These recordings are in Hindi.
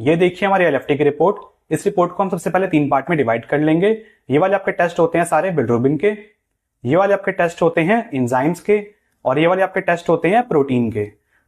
ये देखिए हमारी एलएफटी की रिपोर्ट। इस रिपोर्ट को हम सबसे पहले 3 पार्ट में डिवाइड कर लेंगे। ये वाले आपके टेस्ट होते हैं सारे बिलिरुबिन के, ये वाले आपके टेस्ट होते हैं एंजाइम्स के, और ये वाले आपके टेस्ट होते हैं प्रोटीन के।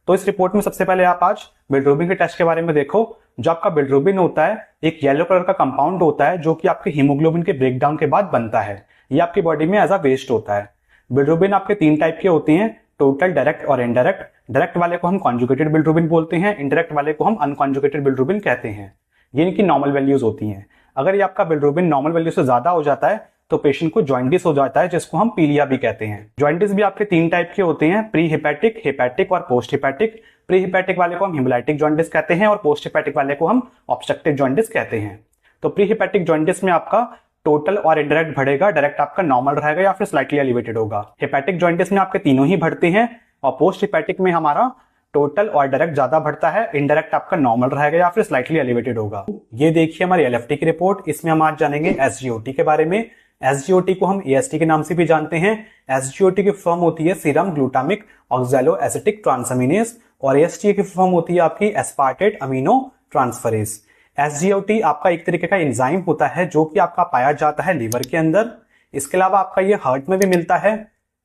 तो इस रिपोर्ट में सबसे पहले आप आज बिलिरुबिन के टेस्ट के बारे में देखो। जो आपका बिलिरुबिन होता है एक येलो कलर का कंपाउंड होता है जो कि आपके हीमोग्लोबिन के ब्रेकडाउन के बाद बनता है। ये आपकी बॉडी में एज अ वेस्ट होता है। बिलिरुबिन आपके 3 टाइप के होते हैं, टोटल, डायरेक्ट और इनडायरेक्ट। डायरेक्ट वाले को हम कॉन्जुगेटेड बिलिरुबिन बोलते हैं, इनडायरेक्ट वाले को हम अनकॉन्जुगेटेड बिलिरुबिन कहते हैं। ये इनकी नॉर्मल वैल्यूज होती हैं। अगर ये आपका बिलिरुबिन नॉर्मल वैल्यू से ज्यादा हो जाता है तो पेशेंट को जॉइंटिस हो जाता है, जिसको हम पीलिया भी कहते हैं। जॉइंटिस भी आपके 3 टाइप के होते हैं, प्री हिपैटिक, हिपैटिक और पोस्ट हिपैटिक। प्री हिपैटिक वाले को हम हिमोलाइटिक जॉइंटिस कहते हैं और पोस्ट हिपैटिक वाले को हम ऑब्स्ट्रक्टिव जॉइंटिस कहते हैं। तो प्री हिपैटिक जॉइंटिस में आपका टोटल और इनडायरेक्ट बढ़ेगा, डायरेक्ट आपका नॉर्मल रहेगा या फिर स्लाइटली एलिवेटेड होगा। हिपैटिक जॉइंटिस में आपके तीनों ही बढ़ते हैं और पोस्ट हिपैटिक में हमारा टोटल और डायरेक्ट ज्यादा बढ़ता है, इनडायरेक्ट आपका नॉर्मल रहेगा या फिर स्लाइटली एलिवेटेड होगा। ये देखिए हमारी एलएफटी की रिपोर्ट। इसमें हम आज जानेंगे एसजीओटी के बारे में। एसजीओटी को हम एएसटी के नाम से भी जानते हैं। एसजीओटी की फॉर्म होती है सीरम ग्लूटामिक ऑक्सैलो एसिटिक ट्रांसअमीनेज और एएसटी की फॉर्म होती है आपकी एस्पार्टेट अमीनो ट्रांसफरेज। एसजीओटी आपका एक तरीके का एंजाइम होता है जो कि आपका पाया जाता है लीवर के अंदर। इसके अलावा आपका ये हार्ट में भी मिलता है,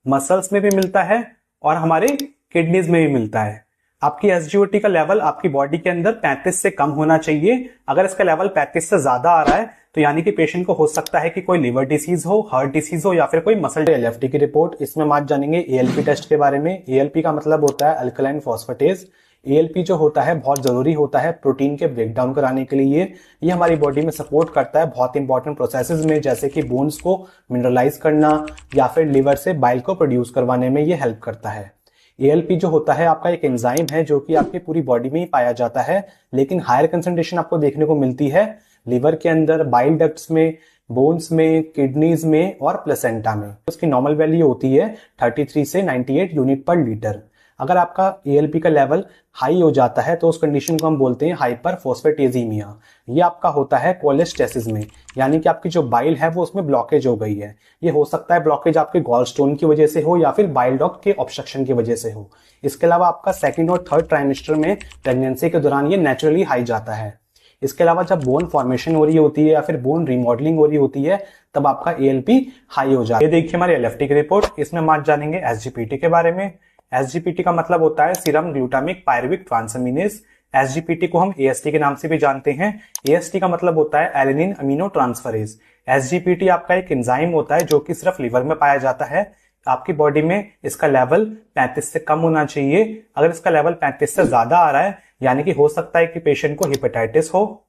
मसल्स में भी मिलता है और हमारे किडनीज में भी मिलता है। आपकी एसजीओटी का लेवल आपकी बॉडी के अंदर 35 से कम होना चाहिए। अगर इसका लेवल 35 से ज्यादा आ रहा है तो यानी कि पेशेंट को हो सकता है कि कोई लिवर डिसीज हो, हार्ट डिसीज हो या फिर कोई मसल। एलएफटी की रिपोर्ट। इसमें हम आज जानेंगे एएलपी टेस्ट के बारे में। एएलपी का मतलब होता है अल्कलाइन फॉस्फेटेज। एएलपी जो होता है बहुत जरूरी होता है प्रोटीन के ब्रेकडाउन कराने के लिए। ये हमारी बॉडी में सपोर्ट करता है बहुत इंपॉर्टेंट प्रोसेसेस में, जैसे कि बोन्स को मिनरलाइज करना या फिर लिवर से बाइल को प्रोड्यूस करवाने में ये हेल्प करता है। एएलपी जो होता है आपका एक एंजाइम है जो कि आपकी पूरी बॉडी में ही पाया जाता है, लेकिन हायर कंसंट्रेशन आपको देखने को मिलती है लिवर के अंदर, बाइल डक्ट्स में, बोन्स में, किडनीज में और प्लेसेंटा में। उसकी नॉर्मल वैल्यू होती है 33 से 98 यूनिट पर लीटर। अगर आपका एएलपी का लेवल हाई हो जाता है तो उस कंडीशन को हम बोलते हैं हाइपरफॉस्फेटेजीमिया। ये आपका होता है कोलेस्टेसिस में, यानी कि आपकी जो बाइल है वो उसमें ब्लॉकेज हो गई है। ये हो सकता है ब्लॉकेज आपके गॉल स्टोन की वजह से हो या फिर बाइल डक्ट के ऑब्स्ट्रक्शन की वजह से हो। इसके अलावा आपका 2nd और 3rd ट्राइमेस्टर में प्रेगनेंसी के दौरान ये नेचुरली हाई जाता है। इसके अलावा जब बोन फॉर्मेशन हो रही होती है या फिर बोन रिमॉडलिंग हो रही होती है तब आपका एएलपी हाई हो जाता है। ये देखिए हमारी एलएफटी की रिपोर्ट। इसमें हम आज जानेंगे एसजीपीटी के बारे में। एसजीपीटी का मतलब होता है सीरम ग्लूटामिक पायरुविक ट्रांसअमीनेज। एसजीपीटी को हम एएसटी के नाम से भी जानते हैं। एएसटी का मतलब होता है एलेनिन अमीनो ट्रांसफरेज। एसजीपीटी आपका एक एंजाइम होता है जो कि सिर्फ लिवर में पाया जाता है। आपकी बॉडी में इसका लेवल 35 से कम होना चाहिए। अगर इसका लेवल 35 से ज्यादा आ रहा है यानी कि हो सकता है कि पेशेंट को हेपेटाइटिस हो,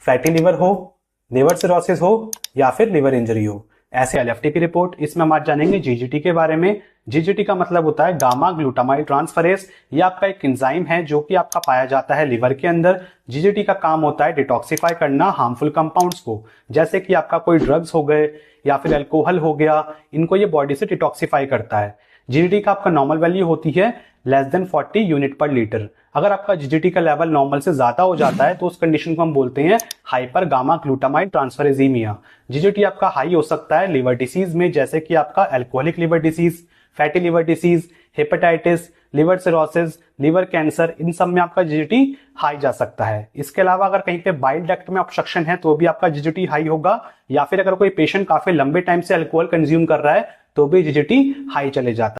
फैटी लिवर हो, लिवर सिरोसिस हो या फिर लिवर इंजरी हो। ऐसे एलएफटी की रिपोर्ट। इसमें हम आज जानेंगे जीजीटी के बारे में। जीजीटी का मतलब होता है गामा ग्लूटामाइल ट्रांसफरेज। ये आपका एक एंजाइम है जो कि आपका पाया जाता है लिवर के अंदर। जीजीटी का काम होता है डिटॉक्सिफाई करना हार्मफुल कंपाउंड्स को, जैसे कि आपका कोई ड्रग्स हो गए या फिर अल्कोहल हो गया, इनको ये बॉडी से डिटॉक्सिफाई करता है। जीजीटी का आपका नॉर्मल वैल्यू होती है लेस देन 40 यूनिट पर लीटर। अगर आपका जीजीटी का लेवल नॉर्मल से ज्यादा हो जाता है तो उस कंडीशन को हम बोलते हैं hyper gamma glutamyl transferasemia. GGT आपका हाई हो सकता है लिवर डिसीज में, जैसे कि आपका alcoholic liver disease, fatty liver disease, hepatitis, liver cirrhosis, liver cancer, इन सब में आपका जीजीटी हाई जा सकता है। इसके अलावा अगर कहीं पे बाइल डक्ट में ऑब्स्ट्रक्शन है तो भी आपका जीजीटी हाई होगा, या फिर अगर कोई पेशेंट काफी लंबे टाइम से अल्कोहल कंज्यूम कर रहा है तो भी जीजीटी हाई चले जाता है।